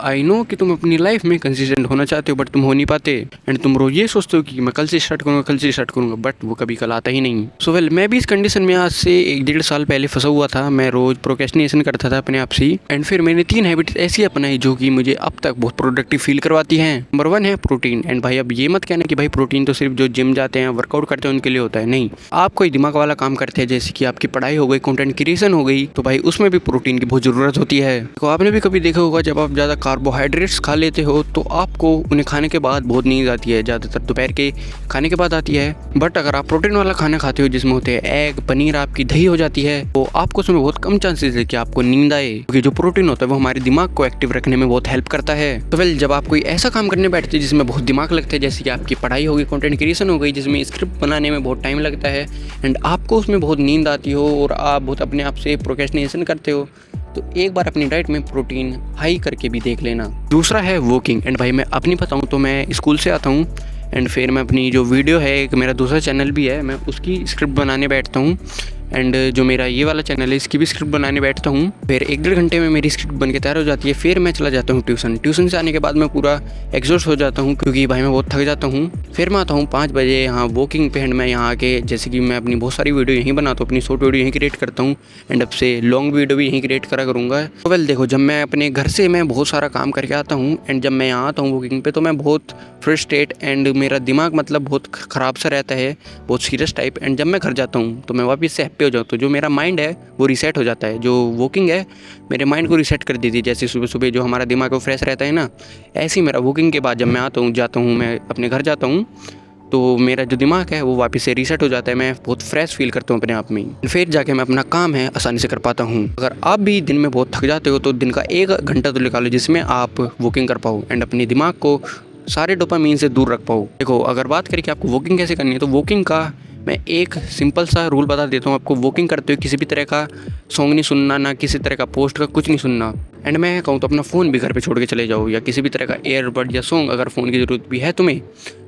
I know कि तुम अपनी लाइफ में कंसिस्टेंट होना चाहते हो बट तुम हो नहीं पाते। एंड तुम रोज ये सोचते हो कि मैं कल से स्टार्ट करूंगा, कल से स्टार्ट करूंगा, बट वो कभी कल आता ही नहीं। सो वेल, मैं भी इस कंडीशन में आज से 1-1.5 साल पहले फंसा हुआ था। मैं रोज प्रोक्रेस्टिनेशन करता था अपने आप से। एंड फिर मैंने 3 हैबिट्स ऐसी अपनाई जो कि मुझे अब तक बहुत प्रोडक्टिव फील करवाती हैं। नंबर 1 है प्रोटीन। एंड भाई अब ये मत कहना कि भाई प्रोटीन तो सिर्फ जो जिम जाते हैं, वर्कआउट करते हैं उनके लिए होता है। नहीं, आप कोई दिमाग वाला काम करते हैं जैसे कि आपकी पढ़ाई हो गई, कंटेंट क्रिएशन हो गई, तो भाई उसमें भी प्रोटीन की बहुत ज़रूरत होती है। तो आपने भी कभी देखा होगा जब आप ज़्यादा कार्बोहाइड्रेट्स खा लेते हो तो आपको उन्हें खाने के बाद बहुत नींद आती है, ज़्यादातर दोपहर के खाने के बाद आती है। बट अगर आप प्रोटीन वाला खाना खाते हो जिसमें होते हैं एग, पनीर, आपकी दही हो जाती है, तो आपको उसमें बहुत कम चांसेस है कि आपको नींद आए, क्योंकि जो प्रोटीन होता है वो हमारे दिमाग को एक्टिव रखने में बहुत हेल्प करता है। तो वेल, जब आप कोई ऐसा काम करने बैठते हैं जिसमें बहुत दिमाग लगता है, जैसे कि आपकी पढ़ाई हो गई, कंटेंट क्रिएशन हो गई, जिसमें स्क्रिप्ट बनाने में बहुत टाइम लगता है एंड आपको उसमें बहुत नींद आती हो और आप बहुत अपने आप से प्रोक्रेस्टिनेशन करते हो, तो एक बार अपनी डाइट में प्रोटीन हाई करके भी देख लेना। दूसरा है वॉकिंग। एंड भाई मैं अपनी बताऊं तो मैं स्कूल से आता हूं एंड फिर मैं अपनी जो वीडियो है, एक मेरा दूसरा चैनल भी है, मैं उसकी स्क्रिप्ट बनाने बैठता हूँ। एंड जो मेरा ये वाला चैनल है इसकी भी स्क्रिप्ट बनाने बैठता हूँ। फिर 1-1.5 घंटे में मेरी स्क्रिप्ट बन के तैयार हो जाती है। फिर मैं चला जाता हूँ ट्यूशन से आने के बाद मैं पूरा एग्जॉस्ट हो जाता हूँ क्योंकि भाई मैं बहुत थक जाता हूँ। फिर मैं आता हूँ 5 बजे यहाँ वॉकिंग पे। एंड मैं यहाँ आके जैसे कि मैं अपनी बहुत सारी वीडियो यहीं बनाता हूँ, अपनी शॉर्ट वीडियो यहीं क्रिएट करता हूँ एंड अब से लॉन्ग वीडियो भी यहीं क्रिएट करा करूँगा। तो वेल देखो, जब मैं अपने घर से मैं बहुत सारा काम करके आता हूँ एंड जब मैं यहाँ आता हूँ वॉकिंग पे तो मैं बहुत फ्रस्ट्रेट एंड मेरा दिमाग मतलब बहुत ख़राब सा रहता है, बहुत सीरियस टाइप। एंड जब मैं घर जाता हूँ तो मैं वापस से हैप्पी हो जाता हूँ। जो मेरा माइंड है वो रीसेट हो जाता है। जो वॉकिंग है मेरे माइंड को रीसेट कर देती है। जैसे सुबह सुबह जो हमारा दिमाग वो फ्रेश रहता है ना, ऐसे ही मेरा वॉकिंग के बाद जब मैं जाता हूँ मैं अपने घर जाता हूँ तो मेरा जो दिमाग है वो वापस से रीसेट हो जाता है। मैं बहुत फ्रेश फील करता हूँ अपने आप में। फिर जाके मैं अपना काम है आसानी से कर पाता हूँ। अगर आप भी दिन में बहुत थक जाते हो तो दिन का 1 घंटा तो निकालो जिसमें आप वॉकिंग कर पाओ एंड अपने दिमाग को सारे डोपामाइन से दूर रख पाओ। देखो, अगर बात करें कि आपको वॉकिंग कैसे करनी है तो वॉकिंग का मैं एक सिंपल सा रूल बता देता हूँ आपको। वॉकिंग करते हुए किसी भी तरह का सॉन्ग नहीं सुनना, ना किसी तरह का पोस्ट का कुछ नहीं सुनना। एंड मैं कहूँ तो अपना फ़ोन भी घर पे छोड़ के चले जाओ, या किसी भी तरह का एयरबड या सॉन्ग अगर फ़ोन की ज़रूरत भी है तुम्हें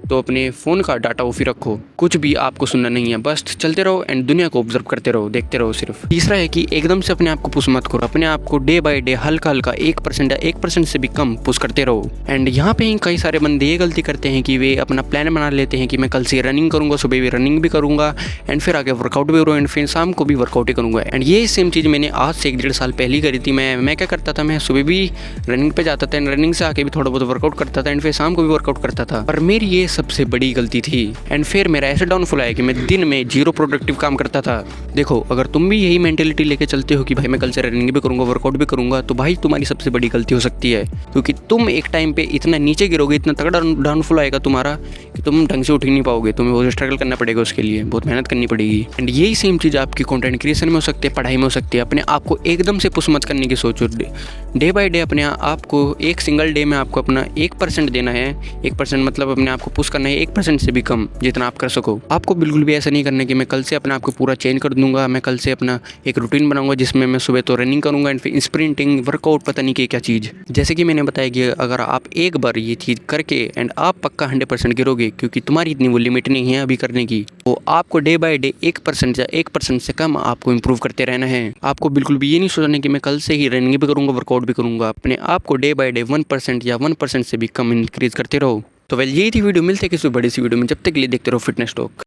तो अपने फ़ोन का डाटा ऑफ ही रखो। कुछ भी आपको सुनना नहीं है, बस चलते रहो एंड दुनिया को ऑब्जर्व करते रहो, देखते रहो सिर्फ। तीसरा है कि एकदम से अपने आप को पुश मत करो। अपने आप को डे बाय डे हल्का हल्का 1% या 1% से भी कम पुश करते रहो। एंड यहाँ पे ही कई सारे बंदे ये गलती करते हैं कि वे अपना प्लान बना लेते हैं कि मैं कल से रनिंग करूँगा, सुबह भी रनिंग भी करूँगा एंड फिर आगे वर्कआउट भी करूँगा एंड फिर शाम को भी वर्कआउट ही करूँगा। एंड ये सेम चीज़ मैंने आज से 1-1.5 साल पहले ही करी थी। मैं क्या करता था, मैं सुबह भी रनिंग पे जाता था एंड रनिंग से आके भी थोड़ा बहुत वर्कआउट करता था एंड फिर शाम को भी वर्कआउट करता था। पर मेरी ये सबसे बड़ी गलती थी। एंड फिर मेरा ऐसा डाउनफॉल आया कि मैं दिन में 0 प्रोडक्टिव काम करता था। देखो, अगर तुम भी यही मेंटेलिटी लेके चलते हो कि भाई मैं कल से रनिंग भी करूँगा, वर्कआउट भी करूँगा, तो भाई तुम्हारी सबसे बड़ी गलती हो सकती है, क्योंकि तुम एक टाइम पे इतना नीचे गिरोगे, इतना तगड़ा डाउनफॉल आएगा तुम्हारा कि तुम ढंग से उठ ही नहीं पाओगे। तुम्हें बहुत स्ट्रगल करना पड़ेगा, उसके लिए बहुत मेहनत करनी पड़ेगी। एंड यही सेम चीज़ आपकी कंटेंट क्रिएशन में हो सकती है, पढ़ाई में हो सकती है। अपने आप को एकदम से पुश मत करने की सोचो। डे बाय डे अपने आप को एक सिंगल डे में आपको अपना 1% देना है। 1% मतलब अपने आप को पुश करना है 1% से भी कम, जितना आप कर सको। आपको बिल्कुल भी ऐसा नहीं करना कि मैं कल से अपने आप को पूरा चेंज कर दूंगा, मैं कल से अपना एक रूटीन बनाऊंगा जिसमें मैं सुबह तो रनिंग करूंगा एंड फिर स्प्रिंटिंग, वर्कआउट, पता नहीं क्या चीज़। जैसे कि मैंने बताया कि अगर आप एक बार ये चीज़ करके एंड आप पक्का 100% गिरोगे, क्योंकि तुम्हारी इतनी वो लिमिट नहीं है अभी करने की, तो आपको डे बाय डे 1% या 1% से कम आपको इंप्रूव करते रहना है। आपको बिल्कुल भी ये नहीं सोचना कि मैं कल से ही रनिंग भी करूंगा, वर्कआउट भी करूंगा। अपने आप को डे बाय डे 1% या 1% से भी कम इंक्रीज करते रहो। तो वेल, यही थी वीडियो। मिलते हैं किसी बड़ी सी वीडियो में, जब तक के लिए देखते रहो फिटनेस टॉक।